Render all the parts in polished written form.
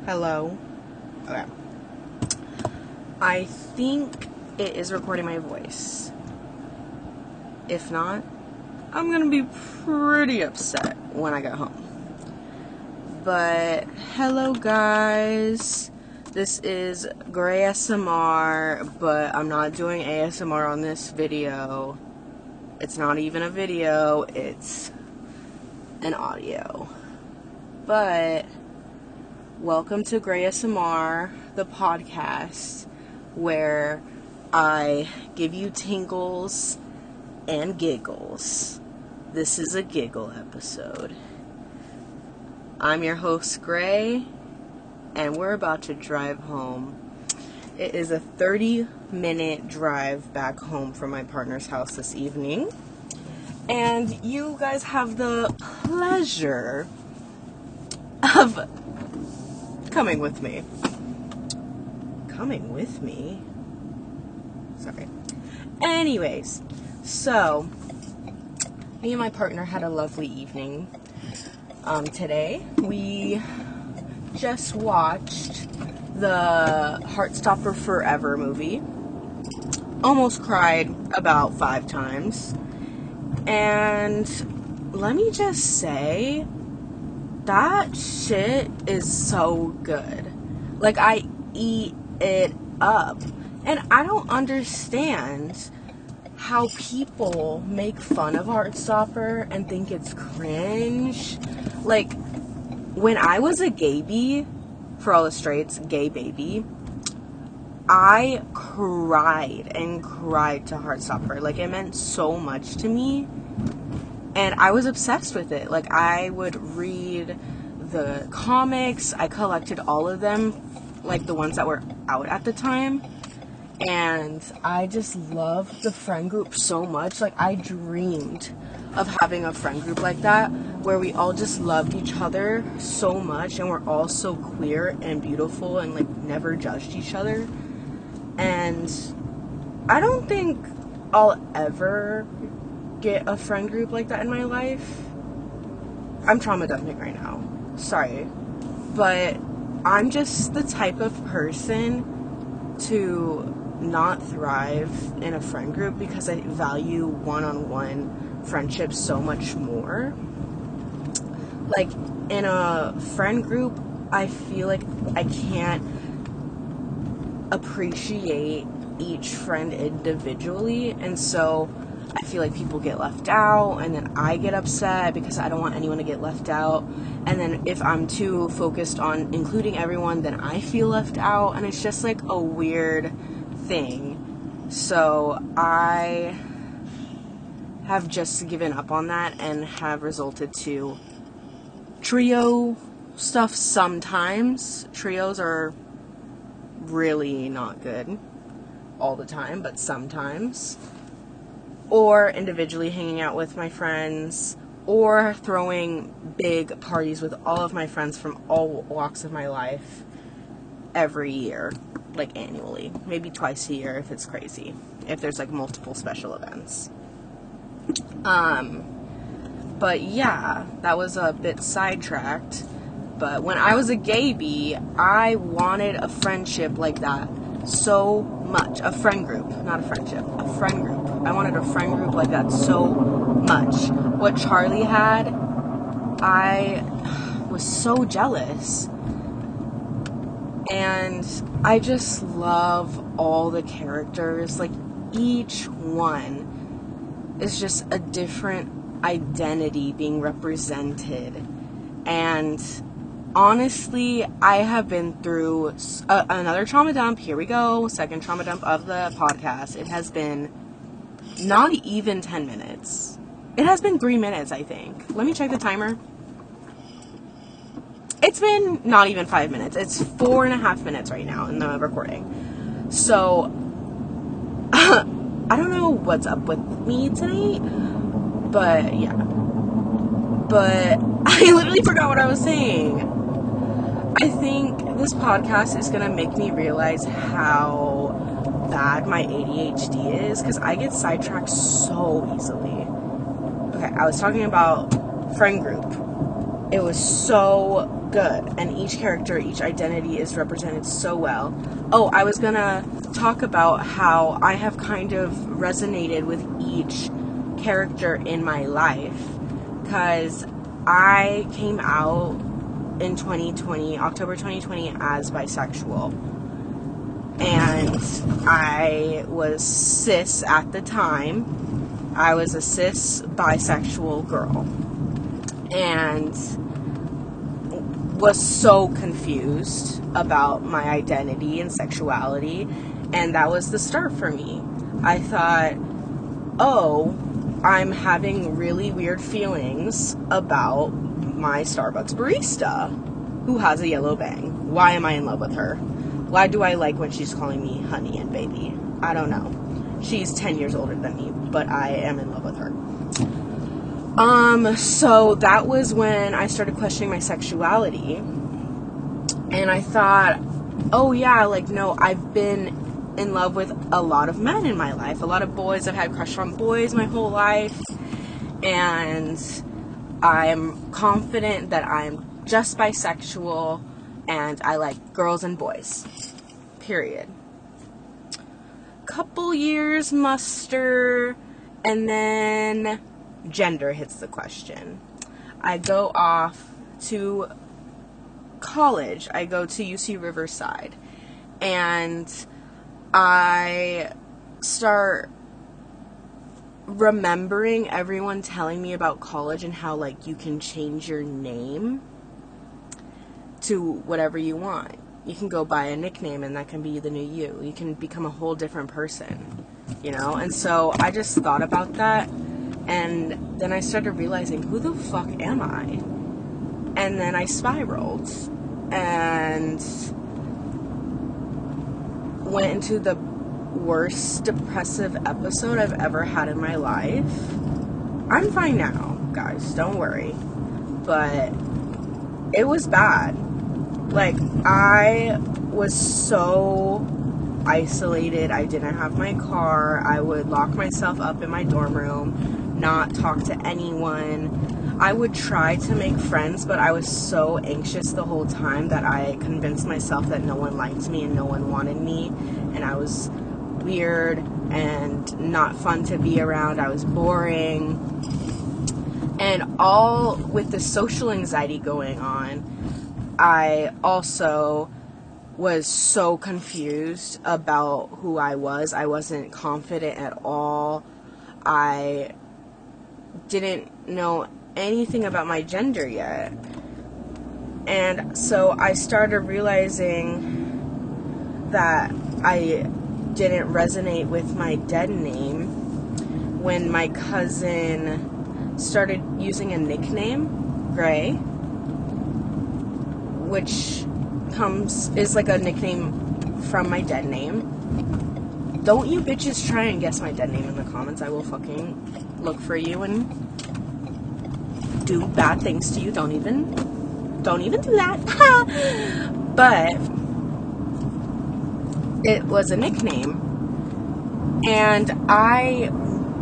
Hello. Okay. I think it is recording my voice. If not, I'm gonna be pretty upset when I get home. But hello guys. This is Gray ASMR, but I'm not doing ASMR on this video. It's not even a video, it's an audio. But welcome to Gray ASMR, the podcast where I give you tingles and giggles. This is a giggle episode. I'm your host, Gray, and we're about to drive home. It is a 30-minute drive back home from my partner's house this evening. And you guys have the pleasure of coming with me. Coming with me? Sorry. Anyways, so me and my partner had a lovely evening. Today we just watched the Heartstopper Forever movie. Almost cried about 5 times. And let me just say, that shit is so good. Like, I eat it up. And I don't understand how people make fun of Heartstopper and think it's cringe. Like, when I was a gay-bee, for all the straights, gay baby, I cried and cried to Heartstopper. Like, it meant so much to me. And I was obsessed with it. Like, I would read the comics. I collected all of them, like the ones that were out at the time. And I just loved the friend group so much. Like, I dreamed of having a friend group like that, where we all just loved each other so much, and we're all so queer and beautiful and, like, never judged each other. And I don't think I'll ever get a friend group like that in my life. I'm trauma dumping right now. Sorry. But I'm just the type of person to not thrive in a friend group because I value one-on-one friendships so much more. Like, in a friend group, I feel like I can't appreciate each friend individually, and so I feel like people get left out, and then I get upset because I don't want anyone to get left out. And then if I'm too focused on including everyone, then I feel left out, and it's just like a weird thing. So I have just given up on that and have resulted to trio stuff sometimes. Trios are really not good all the time, but sometimes. Or individually hanging out with my friends, or throwing big parties with all of my friends from all walks of my life every year, like annually, maybe twice a year if it's crazy, if there's like multiple special events. But yeah, that was a bit sidetracked. But when I was a gay bee, I wanted a friendship like that so much. A friend group, not a friendship, a friend group. I wanted a friend group like that so much. What Charlie had, I was so jealous. And I just love all the characters. Like, each one is just a different identity being represented. And honestly, I have been through another trauma dump. Here we go. Second trauma dump of the podcast. It has been not even 10 minutes. It has been 3 minutes, I think. Let me check the timer. It's been not even 5 minutes. It's 4.5 minutes right now in the recording. So, I don't know what's up with me tonight. But, yeah. But I literally forgot what I was saying. I think this podcast is going to make me realize how bad my ADHD is, because I get sidetracked so easily. Okay, I was talking about friend group. It was so good. And each character, each identity is represented so well. Oh, I was gonna talk about how I have kind of resonated with each character in my life. Because I came out in 2020, October 2020, as bisexual. And I was cis at the time. I was a cis bisexual girl. And was so confused about my identity and sexuality. And that was the start for me. I thought, oh, I'm having really weird feelings about my Starbucks barista who has a yellow bang. Why am I in love with her? Why do I like when she's calling me honey and baby? I don't know. She's 10 years older than me, but I am in love with her. So that was when I started questioning my sexuality. And I thought, oh yeah, like, no, I've been in love with a lot of men in my life. A lot of boys. I've had crush on boys my whole life. And I'm confident that I'm just bisexual and I like girls and boys. Period. Couple years muster, and then gender hits the question. I go off to college. I go to UC Riverside, and I start remembering everyone telling me about college and how, like, you can change your name to whatever you want. You can go buy a nickname and that can be the new you. You can become a whole different person, you know? And so I just thought about that, and then I started realizing, who the fuck am I? And then I spiraled and went into the worst depressive episode I've ever had in my life. I'm fine now, guys, don't worry. But it was bad. Like, I was so isolated. I didn't have my car. I would lock myself up in my dorm room, not talk to anyone. I would try to make friends, but I was so anxious the whole time that I convinced myself that no one liked me and no one wanted me, and I was weird and not fun to be around. I was boring. And all with the social anxiety going on, I also was so confused about who I was. I wasn't confident at all. I didn't know anything about my gender yet. And so I started realizing that I didn't resonate with my dead name when my cousin started using a nickname, Gray, which is like a nickname from my dead name. Don't you bitches try and guess my dead name in the comments. I will fucking look for you and do bad things to you. Don't even do that. But it was a nickname, and I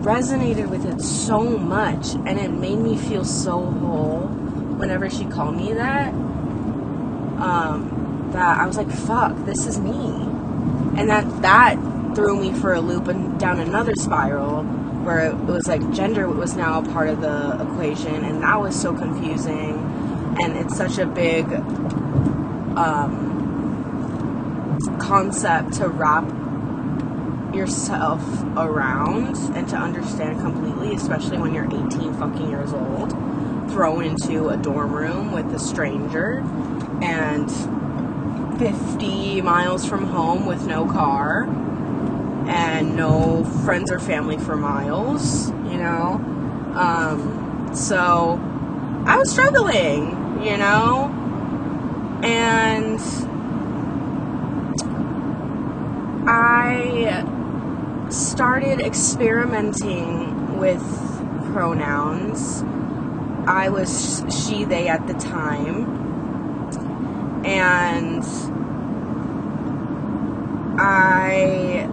resonated with it so much, and it made me feel so whole whenever she called me that. That I was like, fuck, this is me. And that threw me for a loop and down another spiral where it was like gender was now a part of the equation, and that was so confusing. And it's such a big concept to wrap yourself around and to understand completely, especially when you're 18 fucking years old, thrown into a dorm room with a stranger and 50 miles from home with no car and no friends or family for miles, you know? So I was struggling, you know? And I started experimenting with pronouns. I was she, they at the time. And I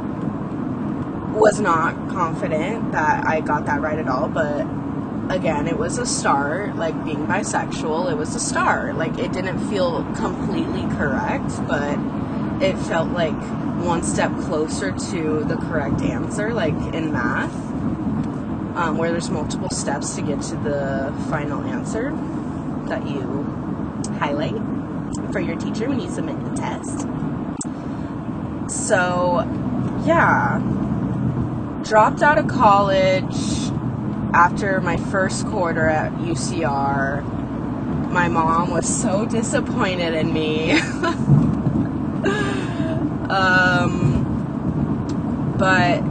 was not confident that I got that right at all, but again, it was a start. Like, being bisexual, it was a start. Like, it didn't feel completely correct, but it felt like one step closer to the correct answer, like in math, where there's multiple steps to get to the final answer that you highlight for your teacher when you submit the test. So, yeah, dropped out of college after my first quarter at UCR. My mom was so disappointed in me. But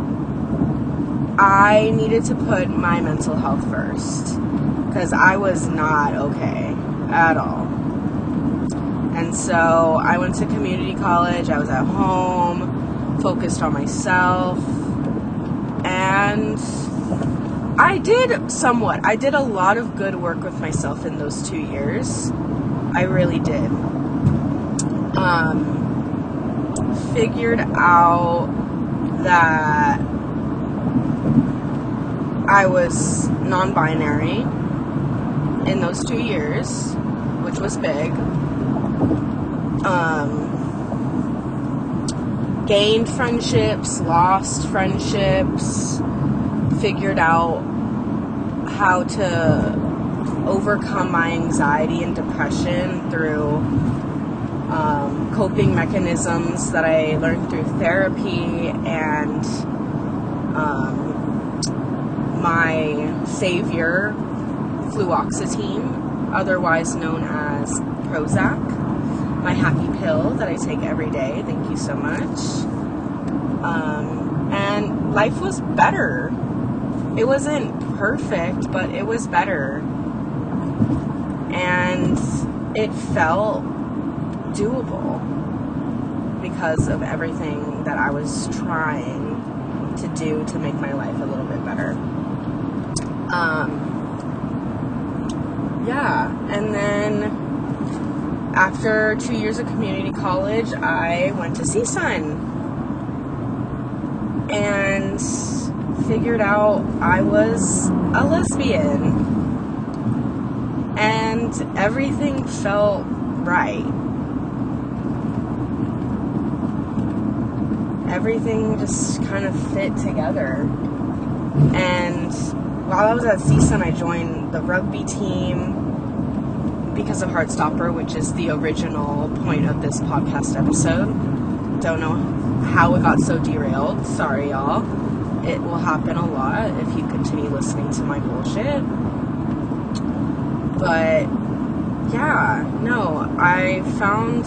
I needed to put my mental health first, because I was not okay at all. And so I went to community college. I was at home, focused on myself, and I did a lot of good work with myself in those 2 years. I really did. Figured out that I was non-binary in those 2 years, which was big. Gained friendships, lost friendships, figured out how to overcome my anxiety and depression through coping mechanisms that I learned through therapy and my savior, fluoxetine, otherwise known as Prozac, my happy pill that I take every day. Thank you so much. And life was better. It wasn't perfect, but it was better. And it felt doable because of everything that I was trying to do to make my life a little bit better. And then after 2 years of community college, I went to CSUN and figured out I was a lesbian, and everything felt right. Everything just kind of fit together. And while I was at CSUN, I joined the rugby team because of Heartstopper, which is the original point of this podcast episode. Don't know how it got so derailed. Sorry, y'all. It will happen a lot if you continue listening to my bullshit. But yeah, no, I found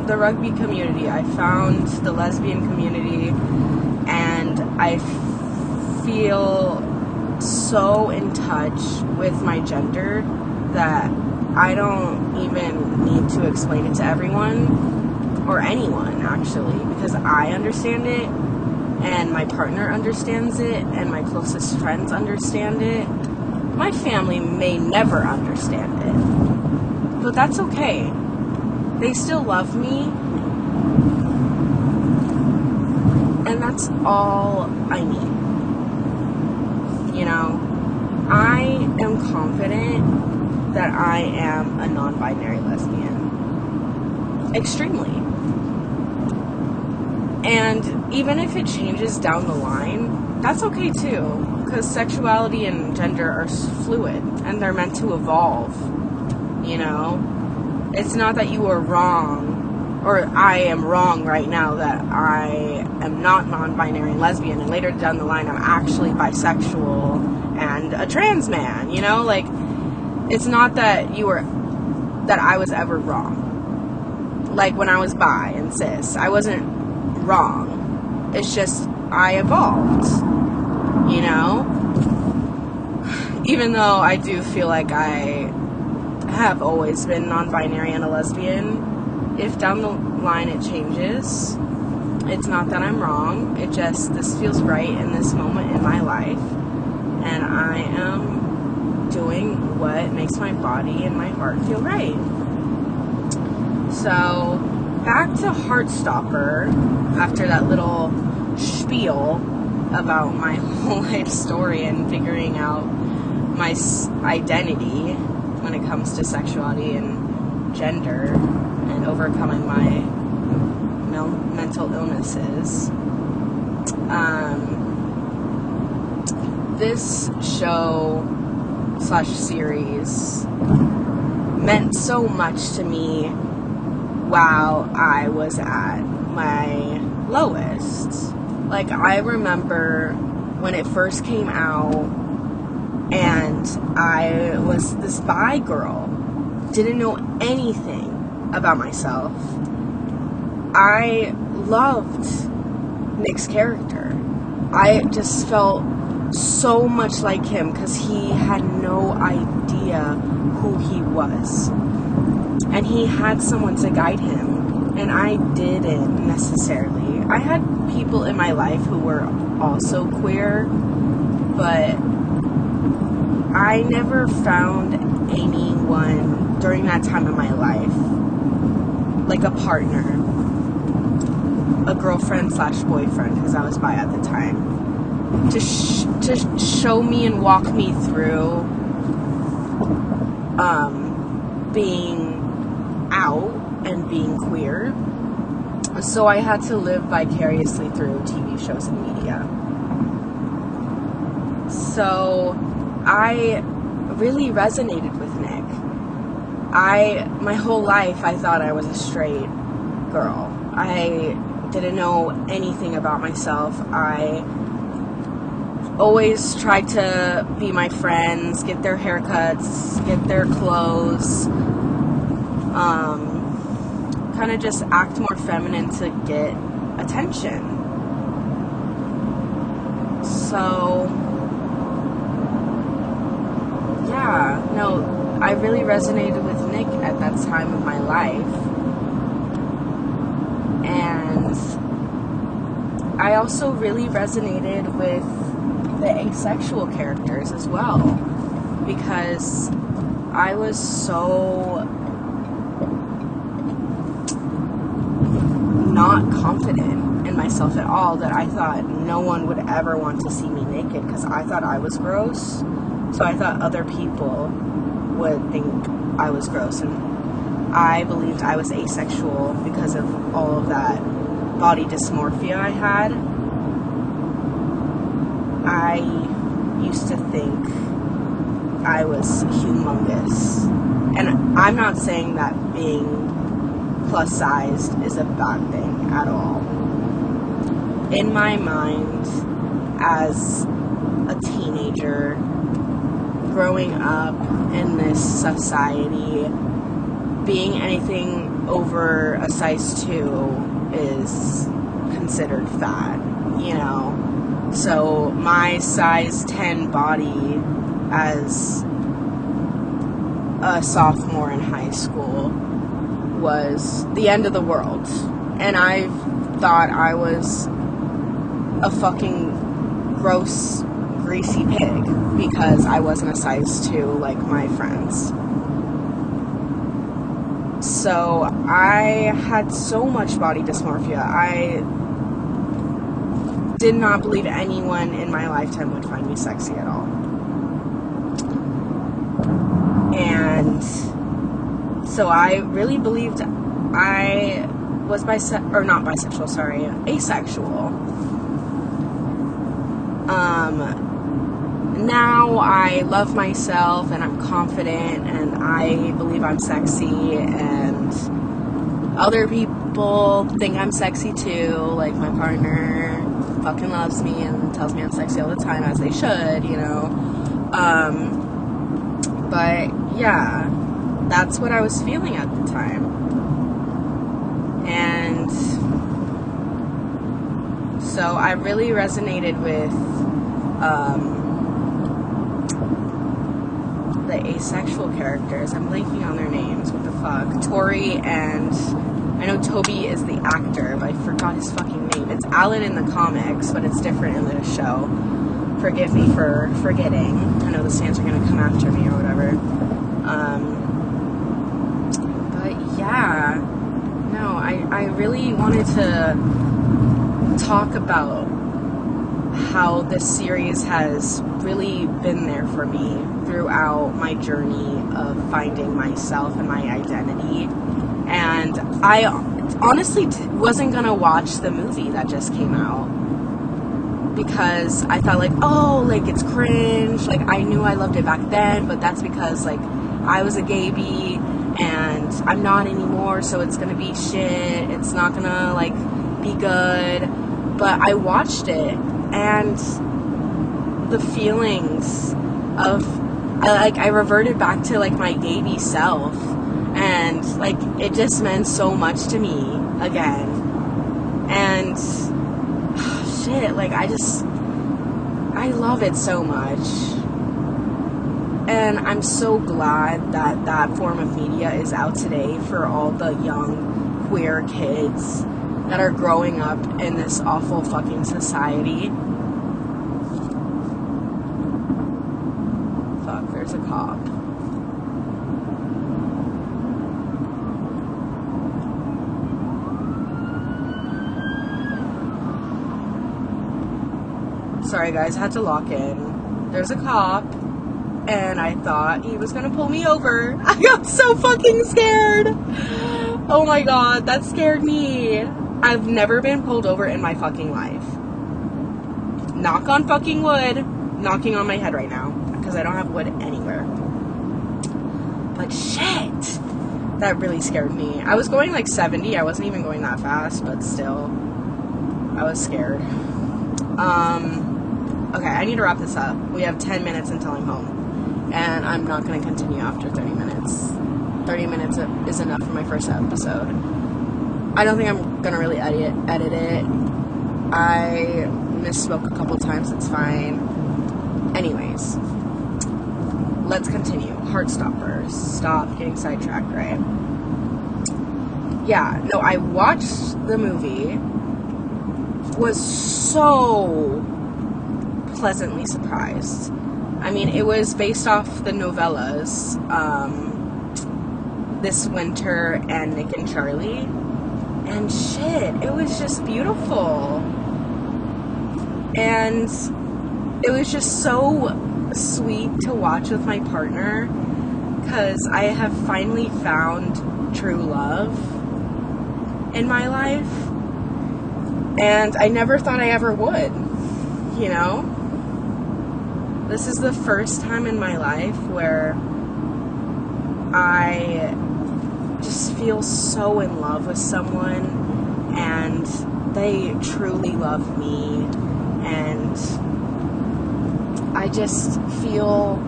the rugby community. I found the lesbian community, and I feel so in touch with my gender that I don't even need to explain it to everyone, or anyone actually, because I understand it, and my partner understands it, and my closest friends understand it. My family may never understand it, but that's okay. They still love me, and that's all I need. You know, I am confident that I am a non-binary lesbian. Extremely. And even if it changes down the line, that's okay too, because sexuality and gender are fluid, and they're meant to evolve. You know? It's not that you are wrong, or I am wrong right now that I am not non-binary and lesbian, and later down the line I'm actually bisexual and a trans man, you know? Like, it's not that I was ever wrong. Like when I was bi and cis, I wasn't wrong. It's just I evolved, you know? Even though I do feel like I have always been non-binary and a lesbian, if down the line it changes, it's not that I'm wrong. It just, this feels right in this moment in my life, and I am doing what makes my body and my heart feel right. So, back to Heartstopper, after that little spiel about my whole life story and figuring out my identity when it comes to sexuality and gender and overcoming my mental illnesses. This show / series meant so much to me while I was at my lowest. Like, I remember when it first came out and I was this bi girl, didn't know anything about myself. I loved Nick's character. I just felt so much like him because he had no idea who he was. And he had someone to guide him, and I didn't necessarily. I had people in my life who were also queer, but I never found anyone during that time in my life, like a partner, a girlfriend / boyfriend, because I was bi at the time, to show me and walk me through being out and being queer. So I had to live vicariously through TV shows and media. So I really resonated with Nick. My whole life I thought I was a straight girl. I didn't know anything about myself. I always tried to be my friends, get their haircuts, get their clothes, kind of just act more feminine to get attention. So, yeah, no, I really resonated with Nick at that time of my life. And I also really resonated with the asexual characters as well, because I was so not confident in myself at all that I thought no one would ever want to see me naked, because I thought I was gross. So I thought other people would think I was gross, and I believed I was asexual because of all of that body dysmorphia I had. I used to think I was humongous. And I'm not saying that being plus sized is a bad thing at all. In my mind, as a teenager, growing up in this society, being anything over a size 2 is considered fat, you know? So my size 10 body as a sophomore in high school was the end of the world. And I thought I was a fucking gross, greasy pig because I wasn't a size 2 like my friends. So I had so much body dysmorphia. I did not believe anyone in my lifetime would find me sexy at all. And so I really believed I was asexual. Now I love myself and I'm confident and I believe I'm sexy, and other people think I'm sexy too. Like, my partner fucking loves me and tells me I'm sexy all the time, as they should, you know. But yeah, that's what I was feeling at the time. And so I really resonated with the asexual characters. I'm blanking on their names. What the fuck? Tori and... I know Toby is the actor, but I forgot his fucking name. It's Alan in the comics, but it's different in the show. Forgive me for forgetting. I know the fans are going to come after me or whatever. But yeah. No, I really wanted to talk about how this series has really been there for me throughout my journey of finding myself and my identity. And I honestly wasn't gonna watch the movie that just came out because I thought like, oh, like it's cringe. Like I knew I loved it back then, but that's because like I was a gay-bee and I'm not anymore, so it's gonna be shit. It's not gonna like be good. But I watched it, and the feelings of I reverted back to like my gay-bee self, and like it just meant so much to me again. And shit, like I love it so much. And I'm so glad that that form of media is out today for all the young queer kids that are growing up in this awful fucking society. Fuck, there's a cop. Sorry guys, I had to lock in. There's a cop, and I thought he was gonna pull me over. I got so fucking scared. Oh my god, that scared me. I've never been pulled over in my fucking life. Knock on fucking wood. Knocking on my head right now, because I don't have wood anywhere. But shit, that really scared me. I was going like 70. I wasn't even going that fast, but still, I was scared. Okay, I need to wrap this up. We have 10 minutes until I'm home, and I'm not going to continue after 30 minutes. 30 minutes is enough for my first episode. I don't think I'm going to really edit it. I misspoke a couple times, it's fine. Anyways, let's continue. Heartstopper. Stop getting sidetracked, right? Yeah, no, I watched the movie, was so pleasantly surprised. I mean, it was based off the novellas, This Winter and Nick and Charlie, and shit, it was just beautiful, and it was just so sweet to watch with my partner, because I have finally found true love in my life, and I never thought I ever would, you know? This is the first time in my life where I just feel so in love with someone, and they truly love me, and I just feel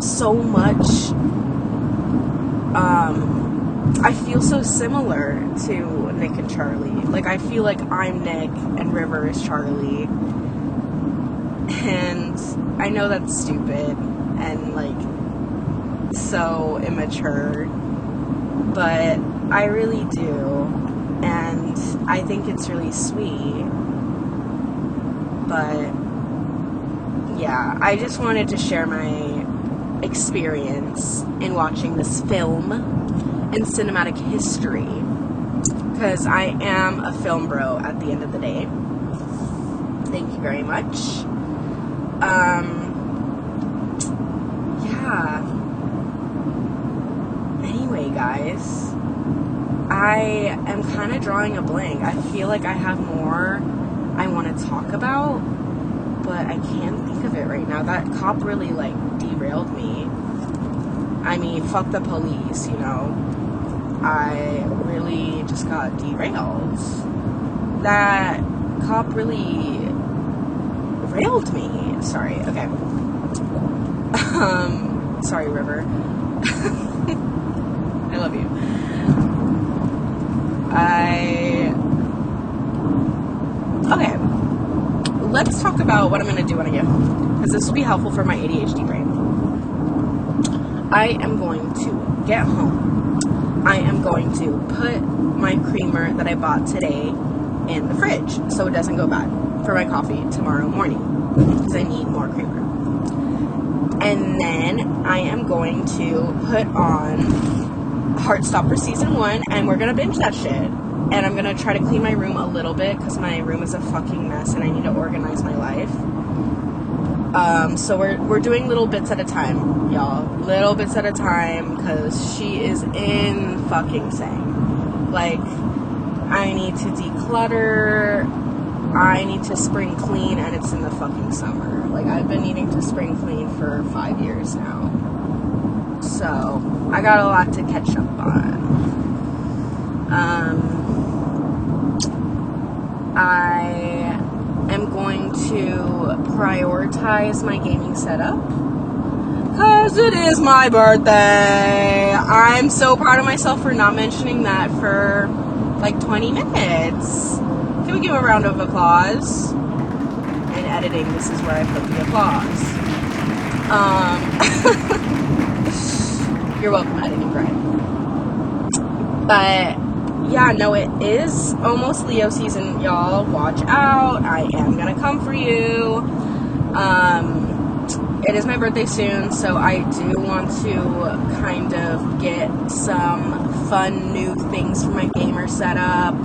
so much, I feel so similar to Nick and Charlie. Like, I feel like I'm Nick and River is Charlie. And I know that's stupid and, like, so immature, but I really do, and I think it's really sweet. But yeah, I just wanted to share my experience in watching this film and cinematic history, because I am a film bro at the end of the day. Thank you very much. Yeah. Anyway, guys, I am kind of drawing a blank. I feel like I have more I want to talk about, but I can't think of it right now. That cop really, like, derailed me. I mean, fuck the police, you know. I really just got derailed. That cop really railed me. Sorry, okay. Sorry, River. I love you. Okay. Let's talk about what I'm going to do when I get home, because this will be helpful for my ADHD brain. I am going to get home. I am going to put my creamer that I bought today in the fridge so it doesn't go bad for my coffee tomorrow morning, because I need more creamer. And then I am going to put on Heartstopper Season 1, and we're going to binge that shit. and I'm gonna try to clean my room a little bit because my room is a fucking mess and I need to organize my life. So we're doing little bits at a time, y'all. Little bits at a time, because she is in fucking insane. Like, I need to declutter, I need to spring clean, and it's in the fucking summer. Like, I've been needing to spring clean for 5 years now. So, I got a lot to catch up on. I am going to prioritize my gaming setup because it is my birthday. I'm so proud of myself for not mentioning that for like 20 minutes. Can we give a round of applause? In editing, this is where I put the applause. You're welcome, editing Brian. But yeah, no, it is almost Leo season, y'all. Watch out. I am gonna come for you. It is my birthday soon, so I do want to kind of get some fun new things for my gamer setup.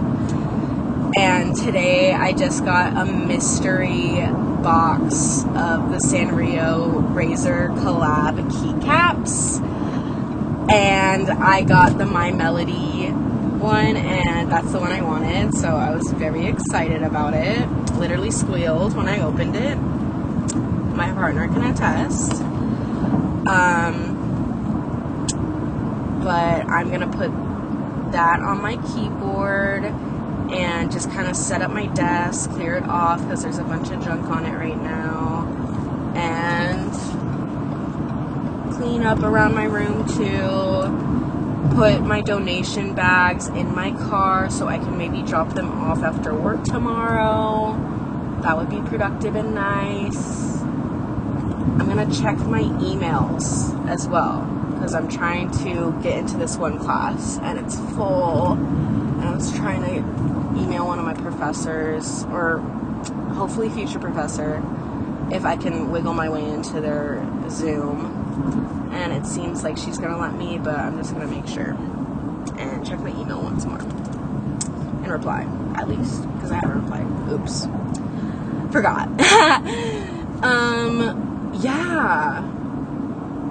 And today I just got a mystery box of the Sanrio Razor collab keycaps. And I got the My Melody one, and that's the one I wanted, so I was very excited about it. Literally squealed when I opened it. My partner can attest. But I'm gonna put that on my keyboard and just kind of set up my desk, clear it off because there's a bunch of junk on it right now, and clean up around my room too. Put my donation bags in my car so I can maybe drop them off after work tomorrow. That would be productive and nice. I'm gonna check my emails as well because I'm trying to get into this one class and it's full, and I was trying to email one of my professors, or hopefully future professor, if I can wiggle my way into their Zoom. And it seems like she's gonna let me, but I'm just gonna make sure and check my email once more and reply, at least, because I haven't replied. Oops, forgot. Yeah,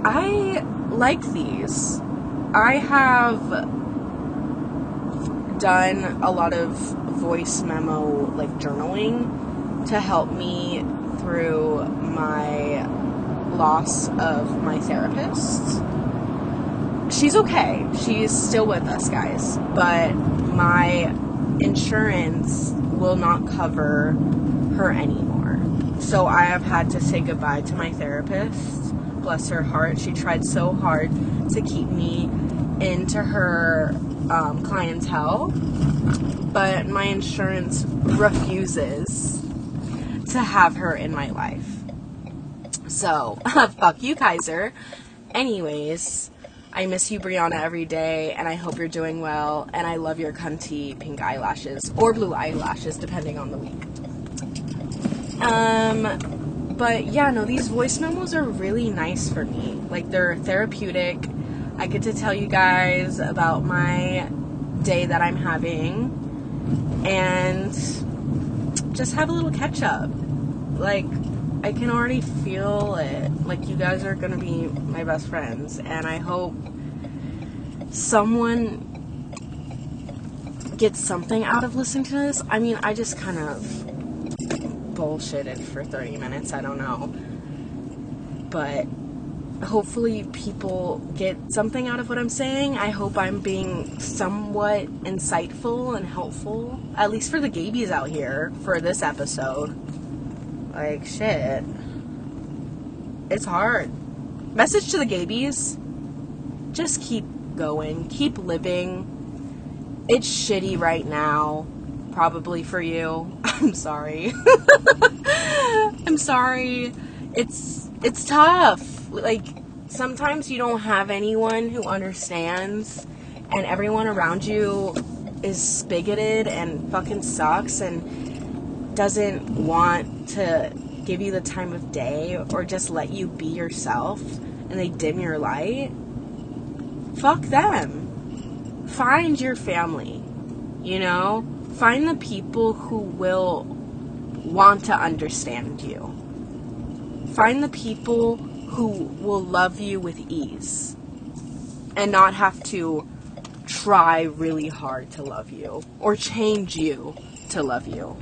I like these. I have done a lot of voice memo, like journaling, to help me through my loss of my therapist. She's okay. She's still with us, guys. But my insurance will not cover her anymore. So I have had to say goodbye to my therapist. Bless her heart. She tried so hard to keep me into her clientele. But my insurance refuses to have her in my life. So, fuck you, Kaiser. Anyways, I miss you, Brianna, every day, and I hope you're doing well, and I love your cunty pink eyelashes, or blue eyelashes, depending on the week. But yeah, no, these voice memos are really nice for me. Like, they're therapeutic. I get to tell you guys about my day that I'm having, and just have a little catch up. Like, I can already feel it. Like, you guys are gonna be my best friends, and I hope someone gets something out of listening to this. I mean, I just kind of bullshitted for 30 minutes, I don't know. But hopefully people get something out of what I'm saying. I hope I'm being somewhat insightful and helpful, at least for the gabies out here, for this episode. Like, shit. It's hard. Message to the gabies. Just keep going. Keep living. It's shitty right now. Probably for you. I'm sorry. I'm sorry. It's tough. Like, sometimes you don't have anyone who understands, and everyone around you is bigoted and fucking sucks and doesn't want to give you the time of day or just let you be yourself, and they dim your light. Fuck them. Find your family. you know? Find the people who will want to understand you. Find the people who will love you with ease and not have to try really hard to love you or change you to love you.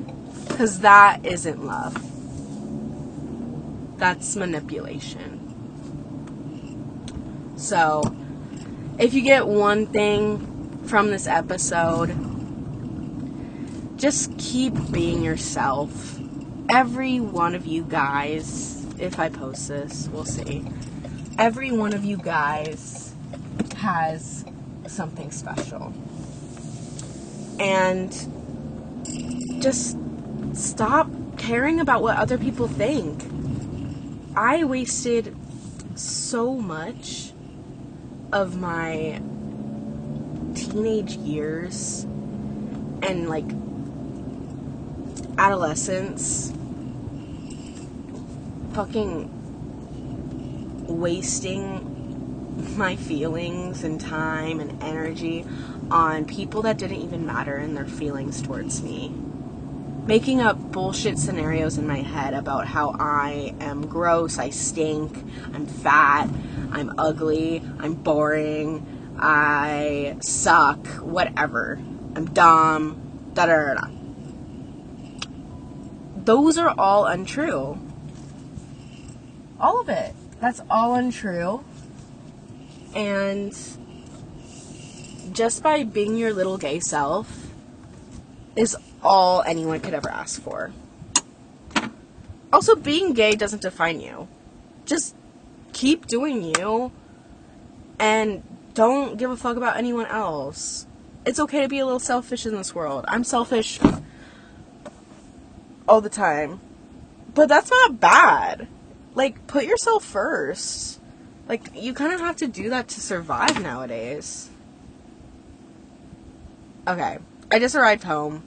Because that isn't love. That's manipulation. So, if you get one thing from this episode, just keep being yourself. Every one of you guys, if I post this, we'll see. Every one of you guys has something special. And just stop caring about what other people think. I wasted so much of my teenage years and like adolescence fucking wasting my feelings and time and energy on people that didn't even matter in their feelings towards me. Making up bullshit scenarios in my head about how I am gross, I stink, I'm fat, I'm ugly, I'm boring, I suck, whatever. I'm dumb, da-da-da-da. Those are all untrue. All of it. That's all untrue. And just by being your little gay self is all anyone could ever ask for. Also, being gay doesn't define you. Just keep doing you and don't give a fuck about anyone else. It's okay to be a little selfish in this world. I'm selfish all the time. But that's not bad. Like, put yourself first. Like, you kind of have to do that to survive nowadays. Okay, I just arrived home.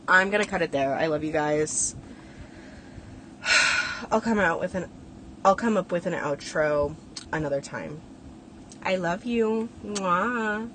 I'm gonna cut it there. I love you guys. I'll come up with an outro another time. I love you. Mwah.